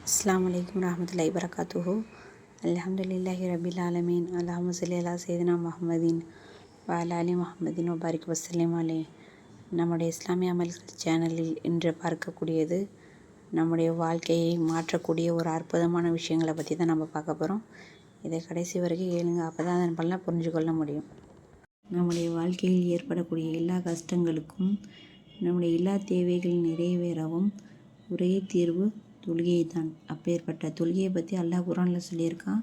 அஸ்ஸலாமு அலைக்கும் வரஹ்மத்துல்லாஹி வபரகாத்துஹு. அல்ஹம்துலில்லாஹி ரபில் ஆலமீன். அல்லாஹும்ம ஸல்லி அலா சையதினா முஹம்மதின் வ அலா ஆலி முஹம்மதின் வ பாரிக் வஸல்லிம் அலைஹி. நம்முடைய இஸ்லாமிய அமல்கள் சேனலில் இன்று பார்க்கக்கூடியது நம்முடைய வாழ்க்கையை மாற்றக்கூடிய ஒரு அற்புதமான விஷயங்களை பற்றி தான் நம்ம பார்க்க போகிறோம். இதை கடைசி வரைக்கும் கேளுங்க, அப்போ தான் அதன் பலனை புரிஞ்சு கொள்ள முடியும். நம்முடைய வாழ்க்கையில் ஏற்படக்கூடிய எல்லா கஷ்டங்களுக்கும் நம்முடைய எல்லா தேவைகள் நிறைவேறவும் ஒரே தீர்வு தொழுகையை தான். அப்பேற்பட்ட தொழுகையை பற்றி அல்லாஹ் குர்ஆனில் சொல்லியிருக்கான்.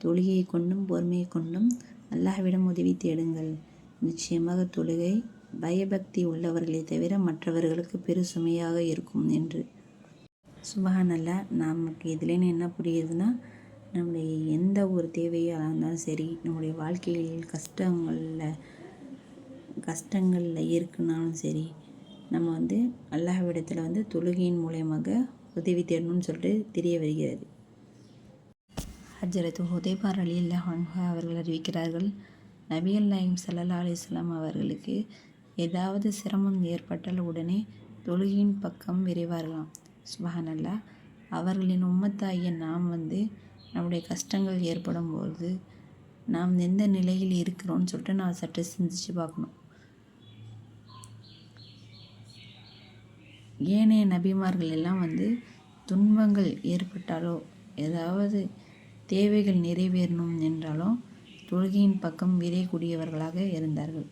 தொழுகையை கொண்டும் பொறுமையை கொண்டும் அல்லாஹ்விடம் உதவி தேடுங்கள். நிச்சயமாக தொழுகை பயபக்தி உள்ளவர்களை தவிர மற்றவர்களுக்கு பெரு சுமையாக இருக்கும் என்று. சுப்ஹானல்லாஹ். நமக்கு இதுலேன்னு என்ன புரியுதுன்னா, நம்முடைய எந்த ஒரு தேவையாக இருந்தாலும் சரி, நம்முடைய வாழ்க்கையில் கஷ்டங்களில் இருக்குனாலும் சரி, நம்ம அல்லாஹ்விடத்தில் தொழுகையின் மூலயமாக உதவி தேடணும்னு சொல்லிட்டு தெரிய வருகிறது. ஹஜ்ரத் ஹுதைபா ரலியல்லாஹு அன்ஹு அவர்கள் அறிவிக்கிறார்கள், நபிகள் நாயகம் ஸல்லல்லாஹு அலைஹி வஸல்லம் அவர்களுக்கு ஏதாவது சிரமம் ஏற்பட்டால் உடனே தொழுகையின் பக்கம் விரைவார்களாம். சுப்ஹானல்லாஹ். அவர்களின் உம்மத்தாகிய நாம் நம்முடைய கஷ்டங்கள் ஏற்படும் போது நாம் எந்த நிலையில் இருக்கிறோன்னு சொல்லிட்டு நான் சற்று சிந்திச்சு பார்க்கணும். ஏனைய நபிமார்கள் எல்லாம் துன்பங்கள் ஏற்பட்டாலோ ஏதாவது தேவைகள் நிறைவேறணும் என்றாலும் தொழுகையின் பக்கம் விரையக்கூடியவர்களாக இருந்தார்கள்.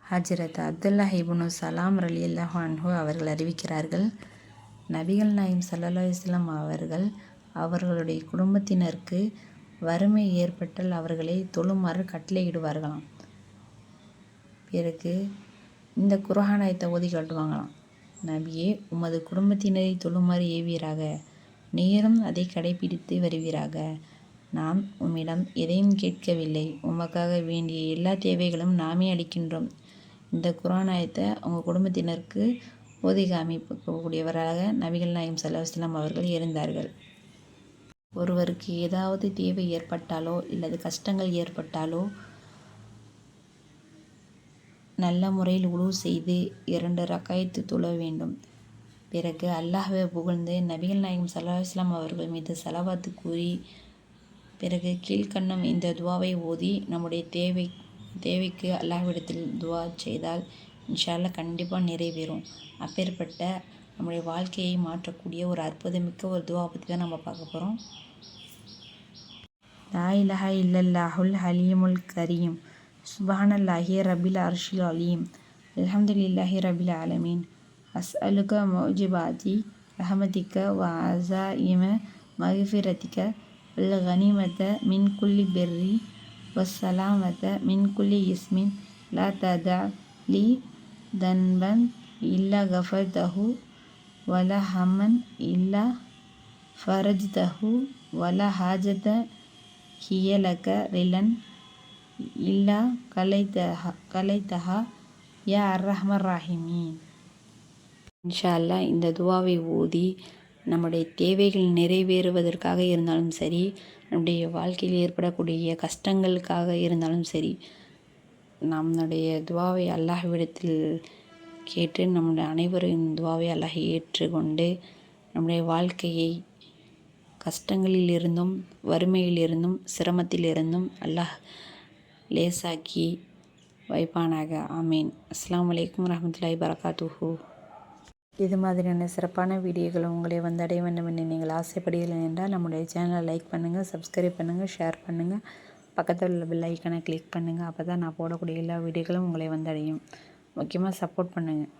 ஹஜ்ரத் அப்துல்லாஹ் இப்னு சலாம் ரலியல்லாஹு அன்ஹு அவர்கள் அறிவிக்கிறார்கள், நபிகள் நாயகம் ஸல்லல்லாஹு அலைஹி வஸல்லம் அவர்கள் அவர்களுடைய குடும்பத்தினருக்கு வறுமை ஏற்பட்டால் அவர்களை தொழுமாறு கட்டளையிடுவார்களாம். பிறகு இந்த குர்ஆன் ஆயத்தை ஓதி காட்டுவாங்களாம். நபியே, உமது குடும்பத்தினரை தொழுமாறு ஏவீராக, நீரும் அதை கடைபிடித்து வருவீராக. நாம் உம்மிடம் எதையும் கேட்கவில்லை, உமக்காக வேண்டிய எல்லா தேவைகளும் நாமே அளிக்கின்றோம். இந்த குர்ஆன் ஆயத்தை உங்கள் குடும்பத்தினருக்கு ஓதி காமிக்கக்கூடியவராக நபிகள் நாயகம் ஸல்லல்லாஹு அலைஹி வஸல்லம் அவர்கள் இருந்தார்கள். ஒருவருக்கு ஏதாவது தேவை ஏற்பட்டாலோ இல்லது கஷ்டங்கள் ஏற்பட்டாலோ நல்ல முறையில் உலு செய்து 2 ரக்காயத்து தொழ வேண்டும். பிறகு அல்லாஹ்வை புகழ்ந்து நபிகள் நாயகம் ஸல்லல்லாஹு அலைஹி வஸல்லம் அவர்கள் மீது ஸலவாத்து கூறி பிறகு கீழ்க்கண்ணும் இந்த துவாவை ஓதி நம்முடைய தேவைக்கு அல்லாஹ்விடத்தில் துவா செய்தால் இன்ஷா அல்லாஹ் கண்டிப்பாக நிறைவேறும். அப்பேற்பட்ட நம்முடைய வாழ்க்கையை மாற்றக்கூடிய ஒரு அற்புதமிக்க ஒரு துவா பற்றி தான் நம்ம பார்க்க போகிறோம். லா இலாஹா இல்லல்லாஹுல் ஹலீமுல் கரீம், சுப்ஹானல்லாஹி ரப்பில் அர்ஷில் அலீம், அல்ஹம்துலில்லாஹி ரப்பில் ஆலமீன், அஸ்அலுக முஜிபாதி ரஹ்மதிக வ அஸாயிம மக்ஃபிரதிக வல் கனிமத மின் குல்லி பிர்ரி வஸ்ஸலாமத மின் குல்லி இஸ்மின் லா ததா லி தன்பன் இல்லா கஃபர்தஹு வலா ஹம்மன் இல்லா ஃபரஜ்தஹு வலா ஹாஜத ஹியலக ரிலன் இல்லா கலைத்தஹா யா அர்ரஹ்மர் ராஹிமீன். இன்ஷா அல்லாஹ் இந்த துவாவை ஓதி நம்முடைய தேவைகள் நிறைவேறுவதற்காக இருந்தாலும் சரி, நம்முடைய வாழ்க்கையில் ஏற்படக்கூடிய கஷ்டங்களுக்காக இருந்தாலும் சரி, நம்முடைய துவாவை அல்லாஹ்விடத்தில் கேட்டு நம்முடைய அனைவரின் துவாவை அல்லாஹ் ஏற்றுக்கொண்டு நம்முடைய வாழ்க்கையை கஷ்டங்களில் இருந்தும் வறுமையில் இருந்தும் சிரமத்தில் இருந்தும் அல்லாஹ் லேசாக்கி வைப்பானாக. ஆமீன். அஸ்ஸலாமு அலைக்கும் வரஹ்மத்துல்லாஹி வபரகாத்துஹு. இது மாதிரியான சிறப்பான வீடியோக்கள் உங்களை அடைய வேண்டும் என்று நீங்கள் ஆசைப்படுகிறீர்கள் என்றால் நம்முடைய சேனலை லைக் பண்ணுங்கள், சப்ஸ்கிரைப் பண்ணுங்கள், ஷேர் பண்ணுங்கள், பக்கத்தில் உள்ள பெல் ஐக்கானை கிளிக் பண்ணுங்கள். அப்போ தான் நான் போடக்கூடிய எல்லா வீடியோக்களும் உங்களை அடையும். முக்கியமாக சப்போர்ட் பண்ணுங்கள்.